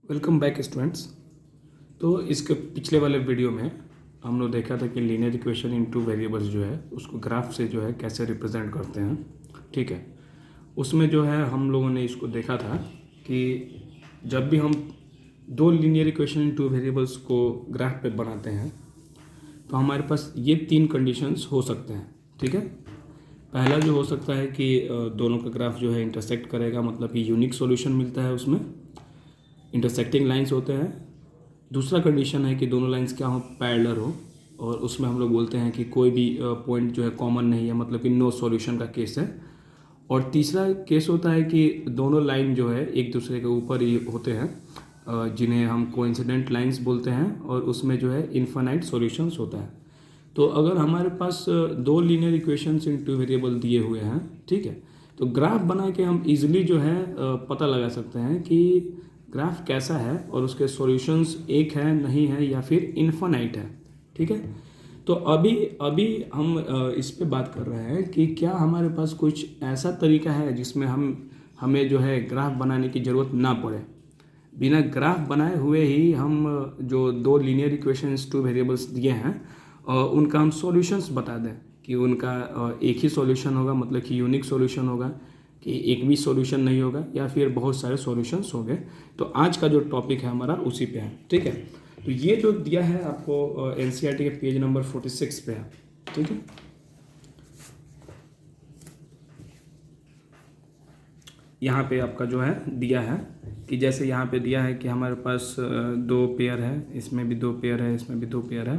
Welcome back students. तो इसके पिछले वाले वीडियो में हम लोग देखा था कि linear equation in two variables जो है उसको ग्राफ से जो है कैसे रिप्रेजेंट करते हैं। ठीक है, उसमें जो है हम लोगों ने इसको देखा था कि जब भी हम दो linear equation in two variables को ग्राफ पे बनाते हैं तो हमारे पास ये तीन कंडीशंस हो सकते हैं। ठीक है, पहला जो हो सकता है कि दोनों का ग्राफ जो है इंटरसेक्ट करेगा, मतलब कि यूनिक सॉल्यूशन मिलता है, उसमें इंटरसेक्टिंग लाइंस होते हैं। दूसरा कंडीशन है कि दोनों लाइंस क्या हो, पैरेलल हो, और उसमें हम लोग बोलते हैं कि कोई भी पॉइंट जो है कॉमन नहीं है, मतलब कि नो सॉल्यूशन का केस है। और तीसरा केस होता है कि दोनों लाइन जो है एक दूसरे के ऊपर ही होते हैं, जिन्हें हम कोइंसिडेंट लाइंस बोलते हैं, और उसमें जो है इन्फानाइट सॉल्यूशंस होता है। तो अगर हमारे पास दो लीनियर इक्वेशंस इन टू वेरिएबल दिए हुए हैं, ठीक है, तो ग्राफ बना के हम इजीली जो है पता लगा सकते हैं कि ग्राफ कैसा है और उसके सॉल्यूशंस एक है, नहीं है, या फिर इन्फानाइट है। ठीक है, तो अभी अभी हम इस पे बात कर रहे हैं कि क्या हमारे पास कुछ ऐसा तरीका है जिसमें हमें जो है ग्राफ बनाने की ज़रूरत ना पड़े। बिना ग्राफ बनाए हुए ही हम जो दो लीनियर इक्वेशंस टू वेरिएबल्स दिए हैं उनका हम सॉल्यूशंस बता दें कि उनका एक ही सॉल्यूशन होगा, मतलब कि यूनिक सॉल्यूशन होगा, कि एक भी सॉल्यूशन नहीं होगा, या फिर बहुत सारे सॉल्यूशंस होंगे। तो आज का जो टॉपिक है हमारा उसी पे है। ठीक है, तो ये जो दिया है आपको एनसीईआरटी के पेज नंबर 46 पे है। ठीक है, यहाँ पे आपका जो है दिया है कि जैसे यहाँ पे दिया है कि हमारे पास दो पेयर है, इसमें भी दो पेयर है, इसमें भी दो पेयर है।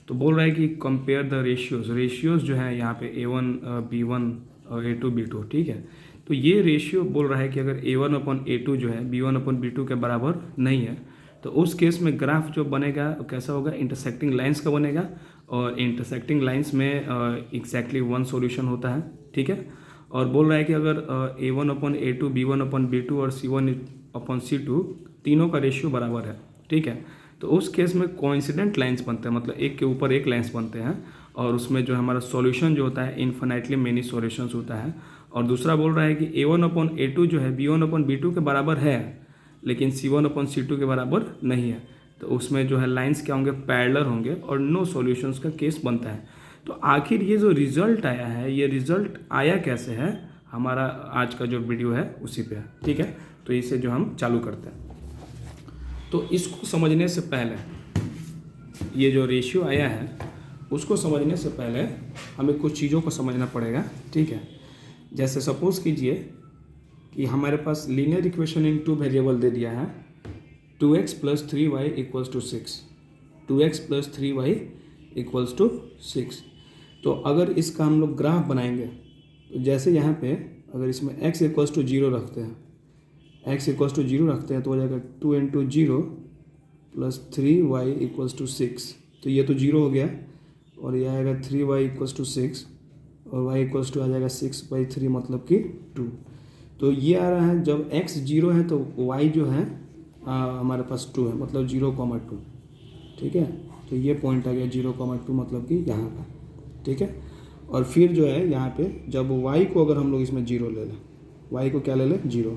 तो बोल रहा है कि कंपेयर द रेशियोज जो है यहाँ पे A1 B1 और A2 B2। ठीक है, तो ये रेशियो बोल रहा है कि अगर A1 अपन A2 जो है B1 अपन B2 के बराबर नहीं है, तो उस केस में ग्राफ जो बनेगा कैसा होगा, इंटरसेक्टिंग लाइंस का बनेगा, और इंटरसेक्टिंग लाइंस में एग्जैक्टली वन सॉल्यूशन होता है। ठीक है, और बोल रहा है कि अगर A1 अपन A2 B1 अपन B2 और C1 अपन C2 तीनों का रेशियो बराबर है, ठीक है, तो उस केस में कोइंसिडेंट लाइंस बनते हैं, मतलब एक के ऊपर एक लाइंस बनते हैं, और उसमें जो हमारा सॉल्यूशन जो होता है इन्फिनाइटली मेनी सॉल्यूशंस होता है। और दूसरा बोल रहा है कि A1 अपन A2 जो है B1 अपन B2 के बराबर है, लेकिन C1 अपन C2 के बराबर नहीं है, तो उसमें जो है लाइंस क्या होंगे, पैरेलल होंगे, और नो सॉल्यूशंस का केस बनता है। तो आखिर ये जो रिजल्ट आया है, ये रिजल्ट आया कैसे है, हमारा आज का जो वीडियो है उसी पे है। ठीक है, तो इसे जो हम चालू करते हैं, तो इसको समझने से पहले, ये जो रेशियो आया है उसको समझने से पहले हमें कुछ चीज़ों को समझना पड़ेगा। ठीक है, जैसे सपोज कीजिए कि हमारे पास linear equation in two variable दे दिया है 2x + 3y = 6, 2x + 3y = 6। तो अगर इसका हम लोग ग्राफ बनाएंगे तो जैसे यहाँ पे अगर इसमें x = 0 रखते हैं, x = 0 रखते हैं, तो हो जाएगा 2 × 0 + 3y = 6। तो ये तो 0 हो गया, और ये आएगा 3y = 6, और y = आ जाएगा 6/3, मतलब कि 2। तो ये आ रहा है जब x 0 है तो y जो है हमारे पास 2 है, मतलब 0,2। ठीक है, तो ये पॉइंट आ गया 0,2, मतलब कि यहाँ का। ठीक है, और फिर जो है यहाँ पे जब y को अगर हम लोग इसमें 0 ले लें, y को क्या ले लें, 0,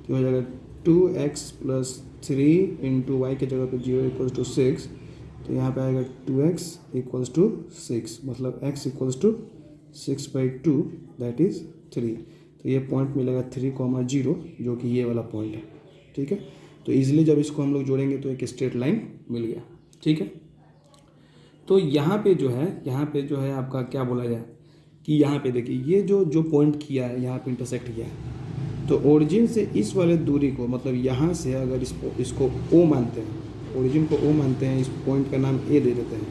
तो हो जाएगा 2x + 3 × y के जगह पे 0 = 6, तो यहाँ पे आएगा 2x = 6, मतलब x = 6/2, दैट इज़ 3। तो ये पॉइंट मिलेगा 3,0, जो कि ये वाला पॉइंट है। ठीक है, तो इजीली जब इसको हम लोग जोड़ेंगे तो एक स्ट्रेट लाइन मिल गया। ठीक है, तो यहाँ पे जो है आपका क्या बोला जाए कि यहाँ पे देखिए ये जो पॉइंट किया है, यहाँ पे इंटरसेक्ट किया है, तो ओरिजिन से इस वाले दूरी को, मतलब यहाँ से अगर इसको O मानते हैं, ओरिजिन को O मानते हैं, इस पॉइंट का नाम A दे देते हैं,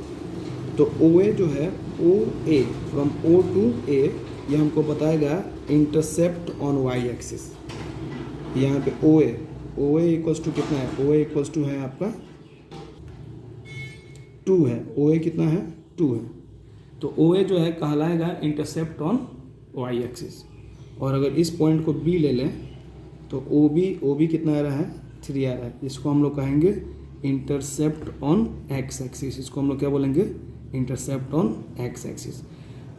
तो OA जो है OA from O to A, ये हमको बताएगा इंटरसेप्ट ऑन y एक्सिस। यहाँ पे OA = कितना है, OA = है आपका 2 है, OA कितना है, 2 है, तो OA जो है कहलाएगा इंटरसेप्ट ऑन y एक्सिस। और अगर इस पॉइंट को B ले लें तो OB कितना आ रहा है, 3 आ रहा है, इसको हम लोग कहेंगे इंटरसेप्ट ऑन x एक्सिस। इसको हम लोग क्या बोलेंगे, इंटरसेप्ट ऑन x एक्सिस।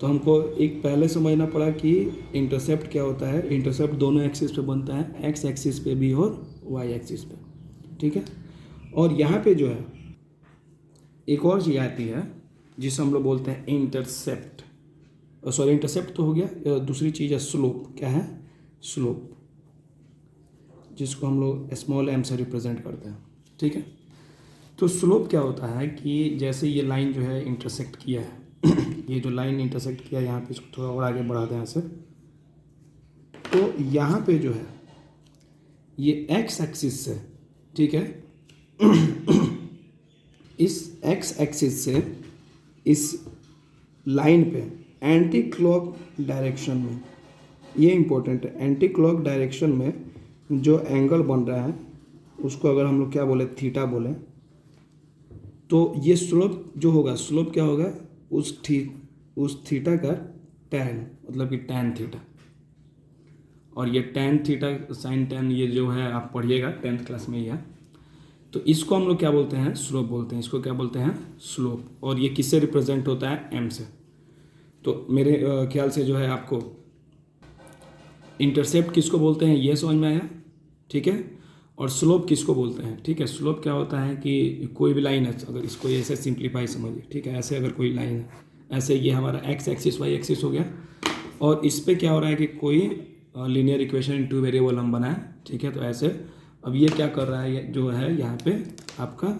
तो हमको एक पहले समझना पड़ा कि इंटरसेप्ट क्या होता है। इंटरसेप्ट दोनों एक्सिस पे बनता है, x एक्सिस पे भी और y एक्सिस पे। ठीक है। और यहाँ पे जो है एक और चीज़ आती है जिसे हम लोग बोलते हैं इंटरसेप्ट। सॉरी, इंटरसेप्ट तो हो गया, दूसरी चीज़ है स्लोप। क्या है? स्लोप, जिसको हम लोग स्मॉल m से रिप्रेजेंट करते हैं, ठीक है। तो स्लोप क्या होता है कि जैसे ये लाइन जो है इंटरसेक्ट किया है ये जो लाइन इंटरसेक्ट किया है यहाँ पे, इसको थोड़ा और आगे बढ़ाते हैं ऐसे, तो यहाँ पे जो है ये एक्स एक्सिस से, ठीक है इस एक्स एक्सिस से इस लाइन पे एंटी क्लॉक डायरेक्शन में, ये इम्पोर्टेंट है, एंटी क्लॉक डायरेक्शन में जो एंगल बन रहा है उसको अगर हम लोग क्या बोले, थीटा बोले, तो ये स्लोप जो होगा, स्लोप क्या होगा, उस थीटा का टैन, मतलब कि टैन थीटा। और ये टैन थीटा साइन टैन ये जो है आप पढ़िएगा 10th क्लास में ही है। तो इसको हम लोग क्या बोलते हैं, स्लोप बोलते हैं। इसको क्या बोलते हैं, स्लोप। और ये किससे रिप्रेजेंट होता है, एम से। तो मेरे ख्याल से जो है आपको इंटरसेप्ट किसको बोलते हैं ये समझ में आया, ठीक है। और स्लोप किसको बोलते हैं, ठीक है। स्लोप क्या होता है कि कोई भी लाइन है, अगर इसको ऐसे सिंप्लीफाई समझिए, ठीक है। ऐसे अगर कोई लाइन है, ऐसे ये हमारा एक्स एक्सिस वाई एक्सिस हो गया, और इस पर क्या हो रहा है कि कोई लीनियर इक्वेशन इन 2 वेरिएबल हम बनाए, ठीक है। तो ऐसे अब ये क्या कर रहा है, ये जो है यहाँ पे आपका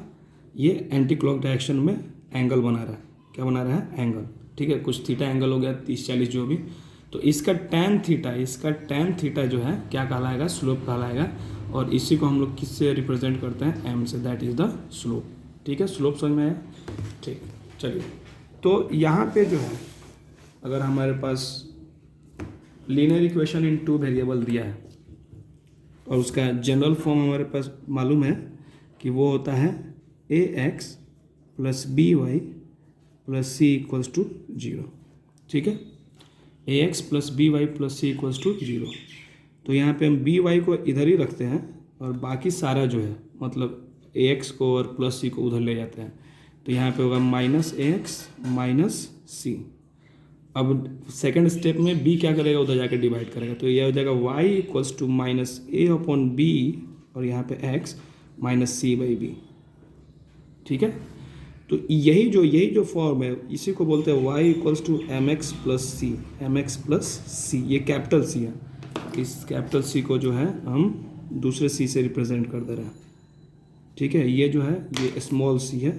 ये एंटी क्लॉक डायरेक्शन में एंगल बना रहा है। क्या बना रहा है, एंगल, ठीक है। कुछ थीटा एंगल हो गया 30-40 जो भी। तो इसका टैन थीटा जो है क्या कहलाएगा, स्लोप कहलाएगा। और इसी को हम लोग किससे रिप्रेजेंट करते हैं, एम से, दैट इज़ द स्लोप, ठीक है। स्लोप समझ में आया, ठीक। चलिए, तो यहाँ पे जो है अगर हमारे पास लीनियर इक्वेशन इन 2 वेरिएबल दिया है और उसका जनरल फॉर्म हमारे पास मालूम है कि वो होता है a x plus b y plus c equals to 0, ठीक है। A x plus b y plus c equals to 0। तो यहाँ पे हम बी वाई को इधर ही रखते हैं और बाकी सारा जो है मतलब ए एक्स को और प्लस सी को उधर ले जाते हैं। तो यहाँ पे होगा माइनस ए एक्स माइनस सी। अब सेकंड स्टेप में b क्या करेगा, उधर जाकर डिवाइड करेगा। तो यह हो जाएगा y equals to minus A upon B, और यहाँ पे x minus C by B, ठीक है। तो यही जो फॉर्म है इसी को बोलते हैं y equals to m x plus c, m x plus c. ये कैपिटल सी है, इस कैपिटल सी को जो है हम दूसरे सी से रिप्रेजेंट कर दे रहे हैं, ठीक है। ये जो है ये स्मॉल सी है।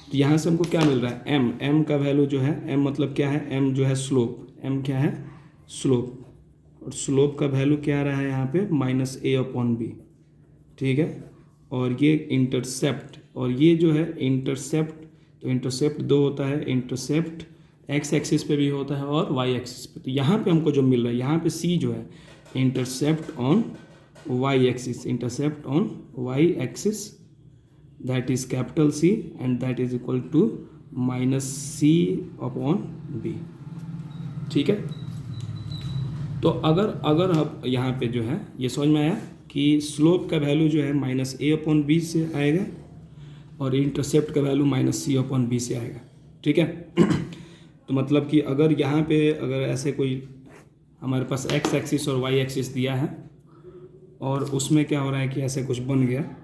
तो यहाँ से हमको क्या मिल रहा है, m का वैल्यू जो है, m मतलब क्या है, m जो है स्लोप, m क्या है, स्लोप। और स्लोप का वैल्यू क्या आ रहा है यहाँ पे, माइनस ए अपॉन बी, ठीक है। और ये इंटरसेप्ट, और ये जो है इंटरसेप्ट, तो इंटरसेप्ट दो होता है, इंटरसेप्ट एक्स एक्सिस पे भी होता है और वाई एक्सिस पे। तो यहाँ पे हमको जो मिल रहा है, यहाँ पे सी जो है intercept on Y axis, intercept on Y axis, that is capital C and that is equal to minus C upon B, ठीक है। तो अगर अब यहाँ पे जो है ये समझ में आया कि स्लोप का वैल्यू जो है माइनस ए अपॉन बी से आएगा और इंटरसेप्ट का वैल्यू माइनस सी अपॉन बी से आएगा, ठीक है। तो मतलब कि अगर यहाँ पे अगर ऐसे कोई हमारे पास एक्स एक्सिस और वाई एक्सिस दिया है और उसमें क्या हो रहा है कि ऐसे कुछ बन गया,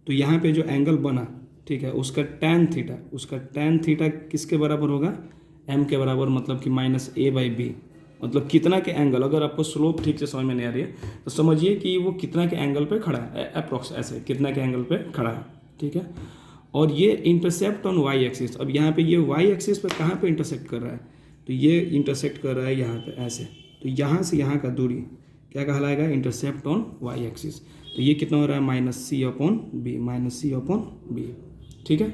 तो यहाँ पे जो एंगल बना, ठीक है, उसका टैन थीटा किसके बराबर होगा, m के बराबर, मतलब कि माइनस ए बाई बी। मतलब कितना के एंगल, अगर आपको स्लोप ठीक से समझ में नहीं आ रही है तो समझिए कि वो कितना के एंगल पे खड़ा है, अप्रोक्स ऐसे कितना के एंगल पे खड़ा है, ठीक है। और ये इंटरसेप्ट ऑन वाई एक्सिस। अब यहाँ पे ये वाई एक्सिस पे कहाँ पे इंटरसेक्ट कर रहा है, तो ये इंटरसेक्ट कर रहा है यहाँ पे ऐसे। तो यहाँ से यहाँ का दूरी क्या कहलाएगा, इंटरसेप्ट ऑन वाई एक्सिस। तो ये कितना हो रहा है, माइनस सी अपॉन बी, माइनस सी अपॉन बी, ठीक है।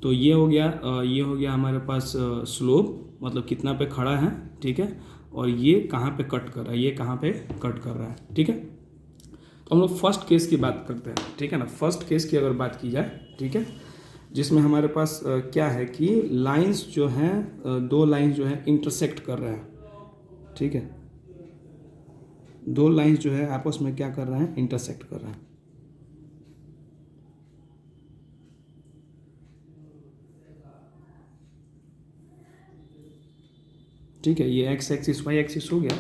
तो ये हो गया हमारे पास स्लोप, मतलब कितना पे खड़ा है, ठीक है। और ये कहाँ पे कट कर रहा है, ये कहाँ पे कट कर रहा है, ठीक है। तो हम लोग फर्स्ट केस की बात करते हैं, ठीक है ना। फर्स्ट केस की अगर बात की जाए, ठीक है, जिसमें हमारे पास क्या है कि लाइंस जो हैं, दो लाइंस जो हैं इंटरसेक्ट कर रहे हैं, ठीक है। दो लाइंस जो है आपस में क्या कर रहे हैं, इंटरसेक्ट कर रहे हैं। ठीक है, ये एक्स एक्सिस वाई एक्सिस हो गया।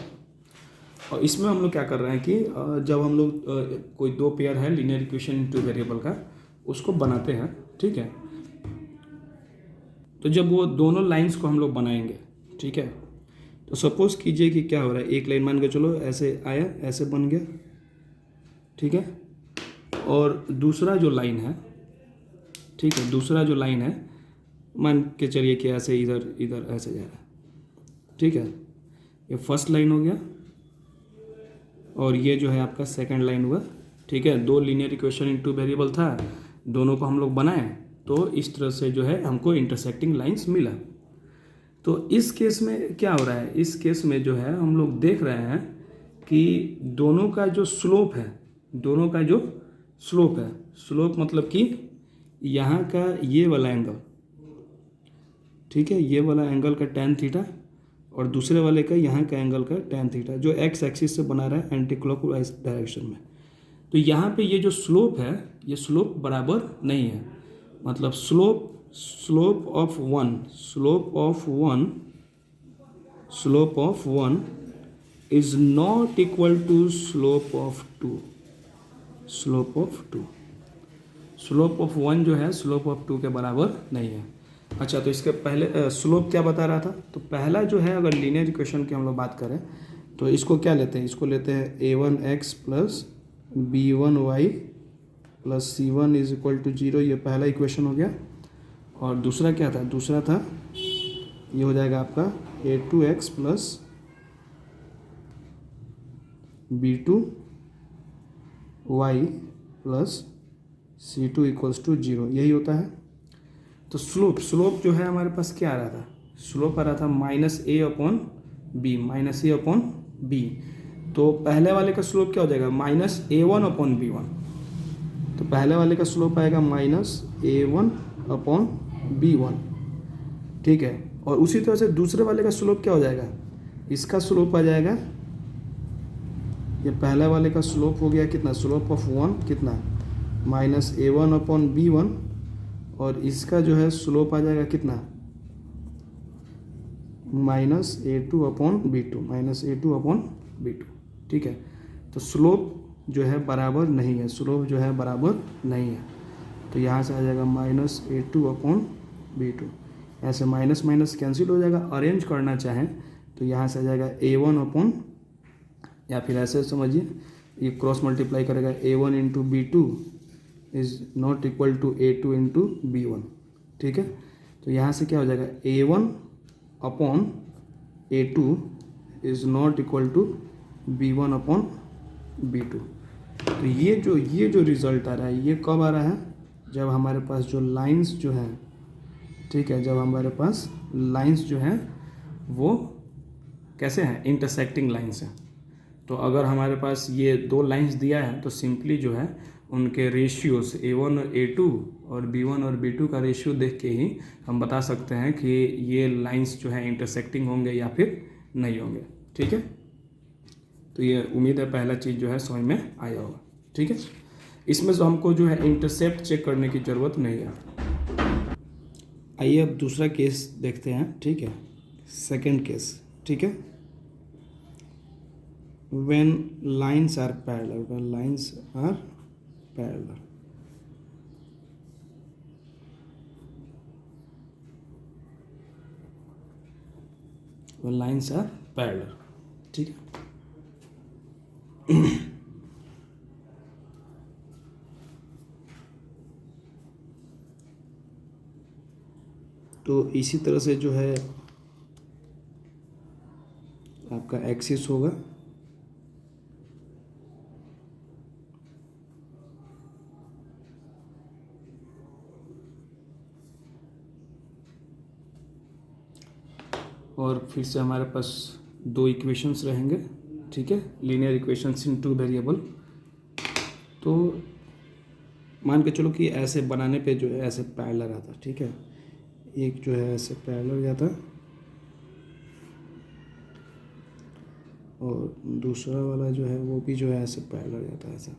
और इसमें हम लोग क्या कर रहे हैं कि जब हम लोग कोई दो पेयर है linear equation in two variable का, उसको बनाते हैं, ठीक है। तो जब वो दोनों लाइंस को हम लोग बनाएंगे, ठीक है, तो सपोज कीजिए कि क्या हो रहा है, एक लाइन मान के चलो ऐसे आया, ऐसे बन गया, ठीक है, और दूसरा जो लाइन है, ठीक है, दूसरा जो लाइन है मान के चलिए कि ऐसे इधर इधर ऐसे जा रहा है, ठीक है, ये फर्स्ट लाइन हो गया और ये जो है आपका सेकंड लाइन हुआ, ठीक है। दो linear equation in two variable था, दोनों को हम लोग बनाए, तो इस तरह से जो है हमको इंटरसेक्टिंग लाइंस मिला। तो इस केस में क्या हो रहा है, इस केस में जो है हम लोग देख रहे हैं कि दोनों का जो स्लोप है, दोनों का जो स्लोप है, स्लोप मतलब कि यहाँ का ये वाला एंगल, ठीक है, ये वाला एंगल का tan थीटा और दूसरे वाले का यहाँ का एंगल का tan थीटा, जो एक्स एक्सिस से बना रहा है एंटी क्लॉकवाइज डायरेक्शन में। तो यहाँ पे ये जो स्लोप है, ये स्लोप बराबर नहीं है, मतलब slope of one is not equal to slope of two. Slope of one जो है स्लोप ऑफ टू के बराबर नहीं है। अच्छा, तो इसके पहले स्लोप क्या बता रहा था, तो पहला जो है अगर लीनियर इक्वेशन की हम लोग बात करें तो इसको क्या लेते हैं, इसको लेते हैं a1x plus b1y plus c1 is equal to 0, ये पहला इक्वेशन हो गया। और दूसरा क्या था, दूसरा था ये हो जाएगा आपका a2x plus b2y plus c2 equals to 0, यही होता है। तो स्लोप जो है हमारे पास क्या आ रहा था, स्लोप आ रहा था -a/b। तो पहले वाले का स्लोप क्या हो जाएगा, -a1/b1। तो पहले वाले का स्लोप आएगा -a1/b1, ठीक है। और उसी तरह से दूसरे वाले का स्लोप क्या हो जाएगा, इसका स्लोप आ जाएगा, ये पहले वाले का स्लोप हो गया कितना, स्लोप ऑफ वन कितना, -a1/b1, और इसका जो है स्लोप आ जाएगा कितना, -a2/b2, ठीक है। तो स्लोप जो है बराबर नहीं है, स्लोप जो है बराबर नहीं है, तो यहाँ से आ जाएगा -a2/b2, ऐसे माइनस माइनस कैंसिल हो जाएगा। अरेंज करना चाहें तो यहाँ से आ जाएगा a1/, या फिर ऐसे समझिए ये क्रॉस मल्टीप्लाई करेगा, a1 into b2 is not equal to a2 into b1, ठीक है। तो यहाँ से क्या हो जाएगा, a1/a2 is not equal to b1/b2। तो ये जो रिज़ल्ट आ रहा है, ये कब आ रहा है, जब हमारे पास जो लाइंस जो है, ठीक है, जब हमारे पास लाइंस जो हैं वो कैसे हैं, इंटरसेक्टिंग लाइंस हैं। तो अगर हमारे पास ये दो लाइंस दिया है तो सिंपली जो है उनके रेशियोज a1 और a2 और b1 और b2 का रेशियो देख के ही हम बता सकते हैं कि ये लाइंस जो है इंटरसेक्टिंग होंगे या फिर नहीं होंगे, ठीक है। तो ये उम्मीद है पहला चीज़ जो है समझ में आया होगा, ठीक है। इसमें तो हमको जो है इंटरसेप्ट चेक करने की ज़रूरत नहीं है। आइए अब दूसरा केस देखते हैं, ठीक है, सेकंड केस, ठीक है। when lines are parallel, ठीक है। तो इसी तरह से जो है आपका एक्सिस होगा, और फिर से हमारे पास दो इक्वेशंस रहेंगे, ठीक है, लीनियर इक्वेशंस इन टू वेरिएबल। तो मान के चलो कि ऐसे बनाने पे जो है ऐसे पैरेलल आता, ठीक है, एक जो है ऐसे पैरेलल जाता और दूसरा वाला जो है वो भी जो है ऐसे पैरेलल जाता है ऐसा,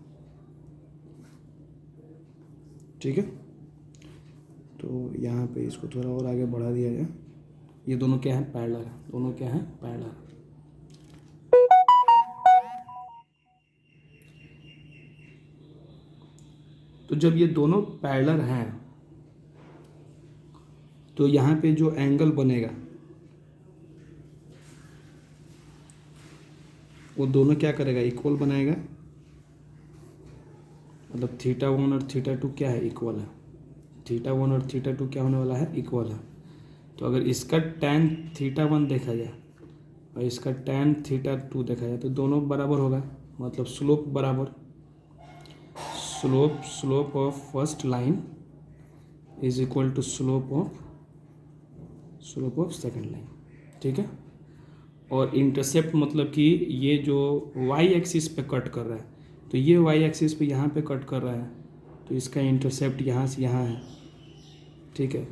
ठीक है। तो यहाँ पे इसको थोड़ा और आगे बढ़ा दिया जाए, ये दोनों क्या है, पैरेलल है, दोनों क्या है, पैरेलल। तो जब ये दोनों पैरेलल हैं तो यहाँ पे जो एंगल बनेगा वो दोनों क्या करेगा, इक्वल बनाएगा। मतलब θ1 और θ2 क्या है, इक्वल है। θ1 और θ2 क्या होने वाला है, इक्वल है। तो अगर इसका tan θ1 देखा जाए और इसका tan θ2 देखा जाए तो दोनों बराबर होगा, मतलब स्लोप बराबर। Slope of first line is equal to slope of second line, ठीक है। और इंटरसेप्ट मतलब कि ये जो y एक्सिस पे कट कर रहा है, तो ये y एक्सिस पे यहाँ पे कट कर रहा है, तो इसका इंटरसेप्ट यहाँ से यहाँ है, ठीक है।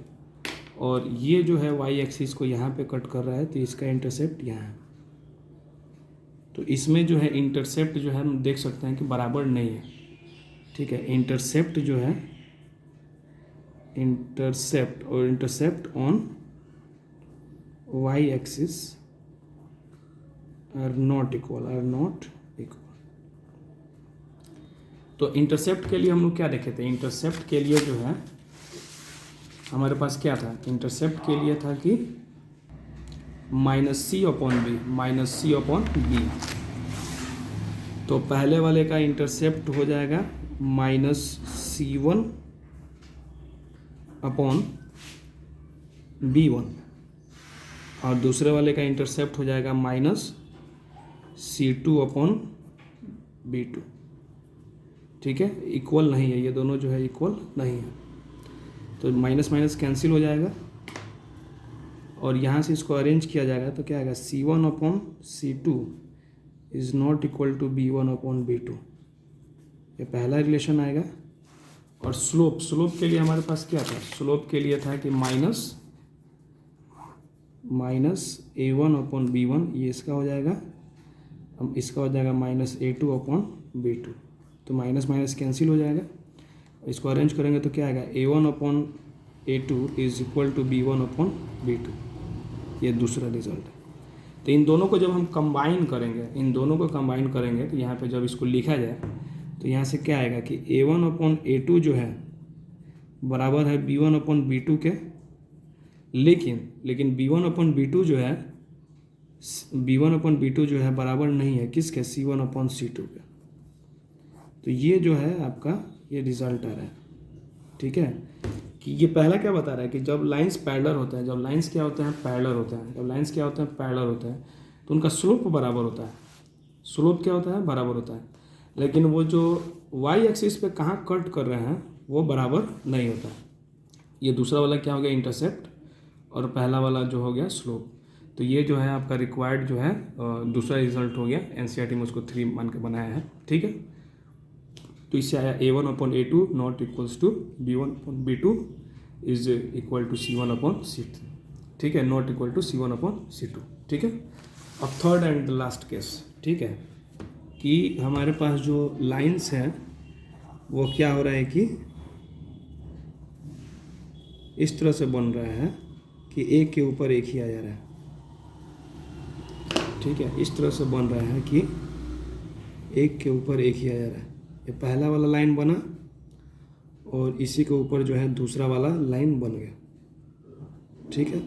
और ये जो है y एक्सिस को यहाँ पे कट कर रहा है, तो इसका इंटरसेप्ट यहाँ है। तो इसमें जो है इंटरसेप्ट जो है हम देख सकते हैं कि बराबर नहीं है, ठीक है। इंटरसेप्ट जो है, intercept on y axis are not equal. तो इंटरसेप्ट के लिए हम लोग क्या देखे थे, इंटरसेप्ट के लिए जो है हमारे पास क्या था, इंटरसेप्ट के लिए था कि -c/b। तो पहले वाले का इंटरसेप्ट हो जाएगा -c1/b1 और दूसरे वाले का इंटरसेप्ट हो जाएगा -c2/b2, ठीक है। इक्वल नहीं है, ये दोनों जो है इक्वल नहीं है, तो माइनस माइनस कैंसिल हो जाएगा और यहाँ से इसको अरेंज किया जाएगा तो क्या आएगा, c1/c2 is not equal to b1/b2, ये पहला रिलेशन आएगा। और स्लोप के लिए हमारे पास क्या था, स्लोप के लिए था कि -a1/b1, ये इसका हो जाएगा, हम इसका हो जाएगा -a2/b2, तो माइनस माइनस कैंसिल हो जाएगा। इसको अरेंज करेंगे तो क्या आएगा, a1/a2 is equal to b1/b2, ये दूसरा रिजल्ट है। तो इन दोनों को जब हम कंबाइन करेंगे, तो यहाँ पे जब इसको लिखा जाए तो यहाँ से क्या आएगा कि a1/a2 जो है बराबर है b1/b2 के, लेकिन b1/b2 जो है बराबर नहीं है किसके, c1/c2 के। तो ये जो है आपका ये रिजल्ट आ रहा है, ठीक है। कि ये पहला क्या बता रहा है कि जब लाइंस पैरेलल होते हैं, जब लाइंस क्या होते हैं, पैरेलल होते हैं, तो उनका स्लोप बराबर होता है। स्लोप क्या होता है, बराबर होता है। लेकिन वो जो y एक्सिस पे कहाँ कट कर रहे हैं वो बराबर नहीं होता है। ये दूसरा वाला क्या हो गया, इंटरसेप्ट, और पहला वाला जो हो गया स्लोप। तो ये जो है आपका रिक्वायर्ड जो है दूसरा रिजल्ट हो गया, एनसीईआरटी में उसको 3 मान के बनाया है, ठीक है। तो इससे आया a1/a2 not equals to b1/b2 is equal to c1/c2, ठीक है, नॉट इक्वल टू c1/c2, ठीक है। अब थर्ड एंड लास्ट केस, ठीक है, कि हमारे पास जो लाइंस है वो क्या हो रहा है कि इस तरह से बन रहा है कि एक के ऊपर एक ही आ जा रहा है, ठीक है। इस तरह से बन रहा है कि एक के ऊपर एक ही आ जा रहा है। ये पहला वाला लाइन बना और इसी के ऊपर जो है दूसरा वाला लाइन बन गया, ठीक है।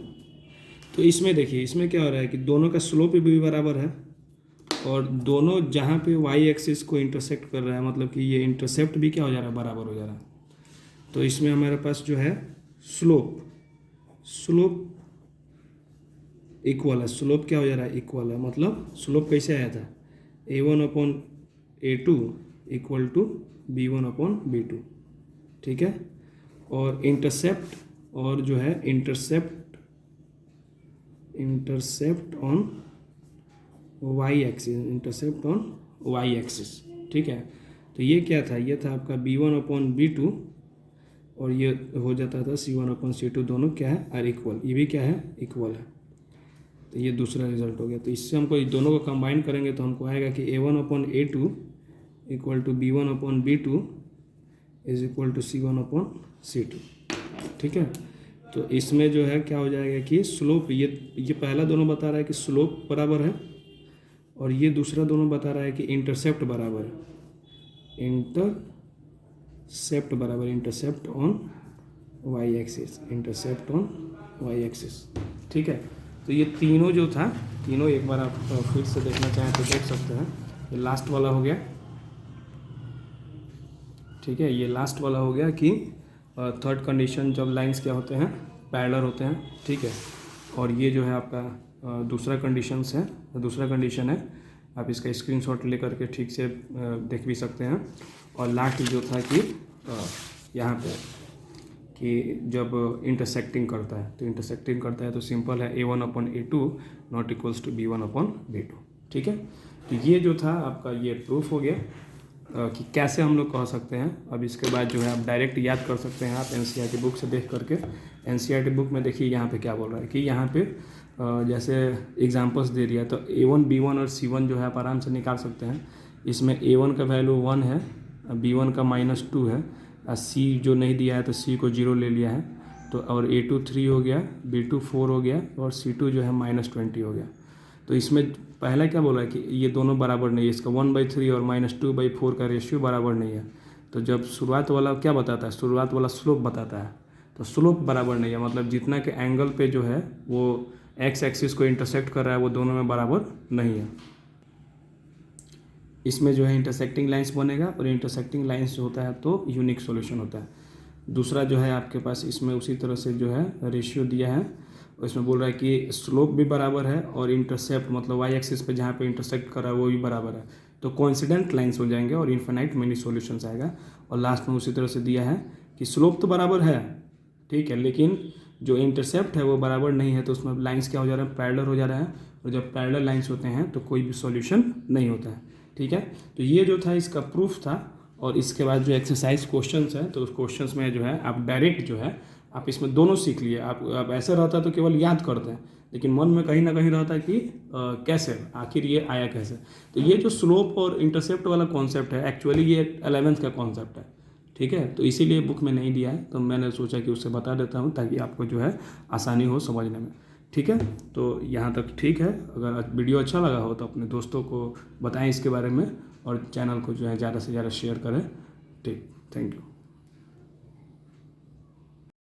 तो इसमें देखिए, इसमें क्या हो रहा है कि दोनों का स्लोप भी बराबर है और दोनों जहाँ पे y एक्सिस को इंटरसेक्ट कर रहा है, मतलब कि ये इंटरसेप्ट भी क्या हो जा रहा है, बराबर हो जा रहा है। तो इसमें हमारे पास जो है स्लोप इक्वल है। स्लोप क्या हो जा रहा है, इक्वल है। मतलब स्लोप कैसे आया था, a1/a2 इक्वल टू b1/b2, ठीक है। और इंटरसेप्ट और जो है इंटरसेप्ट ऑन y एक्सिस, ठीक है। तो ये क्या था, ये था आपका b1/b2 और ये हो जाता था c1/c2, दोनों क्या है, आर इक्वल, ये भी क्या है, इक्वल है। तो ये दूसरा रिजल्ट हो गया। तो इससे हमको इस दोनों को कंबाइन करेंगे तो हमको आएगा कि a1/a2 equal to b1/b2 is equal to c1/c2, ठीक है। तो इसमें जो है क्या हो जाएगा कि स्लोप, ये पहला दोनों बता रहा है कि स्लोप बराबर है और ये दूसरा दोनों बता रहा है कि इंटरसेप्ट बराबर है। इंटरसेप्ट सेप्ट बराबर intercept on Y axis, intercept on Y axis. ठीक है, तो ये तीनों जो था, तीनों एक बार आप फिर से देखना चाहें तो देख सकते हैं। ये लास्ट वाला हो गया, ठीक है, ये लास्ट वाला हो गया कि थर्ड कंडीशन जब लाइंस क्या होते हैं, पैरेलल होते हैं। ठीक है, और ये जो है आपका दूसरा कंडीशन है, आप इसका स्क्रीनशॉट ले करके ठीक से देख भी सकते हैं। और लास्ट जो था कि यहाँ पे कि जब इंटरसेक्टिंग करता है, तो इंटरसेक्टिंग करता है तो सिंपल है A1/A2 not equals to B1/B2। ठीक है, तो ये जो था आपका ये प्रूफ हो गया कि कैसे हम लोग कह सकते हैं। अब इसके बाद जो है आप डायरेक्ट याद कर सकते हैं आप एनसीईआरटी बुक से देख करके। एनसीईआरटी बुक में देखिए यहाँ पे क्या बोल रहा है कि यहाँ पे जैसे एग्जांपल्स दे दिया, तो A1, B1 और C1 जो है आप आराम से निकाल सकते हैं। इसमें A1 का वैल्यू 1 है, B1 का -2 है, और C जो नहीं दिया है तो C को 0 ले लिया है, तो और A2 3 हो गया, B2 4 हो गया, और C2 जो है -20 हो गया। तो इसमें पहला क्या बोला है कि ये दोनों बराबर नहीं है, इसका 1/3 और -2/4 का रेशियो बराबर नहीं है। तो जब शुरुआत वाला क्या बताता है, शुरुआत वाला स्लोप बताता है, तो स्लोप बराबर नहीं है, मतलब जितना के एंगल पे जो है वो एक्स एक्सिस को इंटरसेक्ट कर रहा है वो दोनों में बराबर नहीं है। इसमें जो है इंटरसेक्टिंग लाइंस बनेगा, और इंटरसेक्टिंग लाइंस जो होता है तो यूनिक सॉल्यूशन होता है। दूसरा जो है आपके पास इसमें उसी तरह से जो है रेशियो दिया है, इसमें बोल रहा है कि स्लोप भी बराबर है और इंटरसेप्ट मतलब वाई एक्सिस पे जहाँ पे इंटरसेक्ट कर रहा है वो भी बराबर है, तो कोइंसिडेंट लाइंस हो जाएंगे और इन्फिनाइट मिनी सॉल्यूशंस आएगा। और लास्ट में उसी तरह से दिया है कि स्लोप तो बराबर है, ठीक है, लेकिन जो इंटरसेप्ट है वो बराबर नहीं है, तो उसमें लाइंस क्या हो जा रहा है, पैरेलल हो जा रहा है, और जब पैरेलल लाइंस होते हैं तो कोई भी सॉल्यूशन नहीं होता है। ठीक है, तो ये जो था इसका प्रूफ था। और इसके बाद जो एक्सरसाइज क्वेश्चंस है, तो उस क्वेश्चंस में जो है आप डायरेक्ट जो है आप इसमें दोनों सीख लिए। आप ऐसे रहता तो केवल याद करते हैं, लेकिन मन में कहीं ना कहीं रहता है कि कैसे आखिर ये आया कैसे। तो ये जो स्लोप और इंटरसेप्ट वाला कॉन्सेप्ट है एक्चुअली ये 11th का कॉन्सेप्ट है। ठीक है, तो इसीलिए बुक में नहीं दिया है, तो मैंने सोचा कि उससे बता देता हूँ ताकि आपको जो है आसानी हो समझने में। ठीक है, तो यहाँ तक ठीक है। अगर वीडियो अच्छा लगा हो तो अपने दोस्तों को बताएं इसके बारे में, और चैनल को जो है ज़्यादा से ज़्यादा शेयर करें। ठीक, थैंक यू।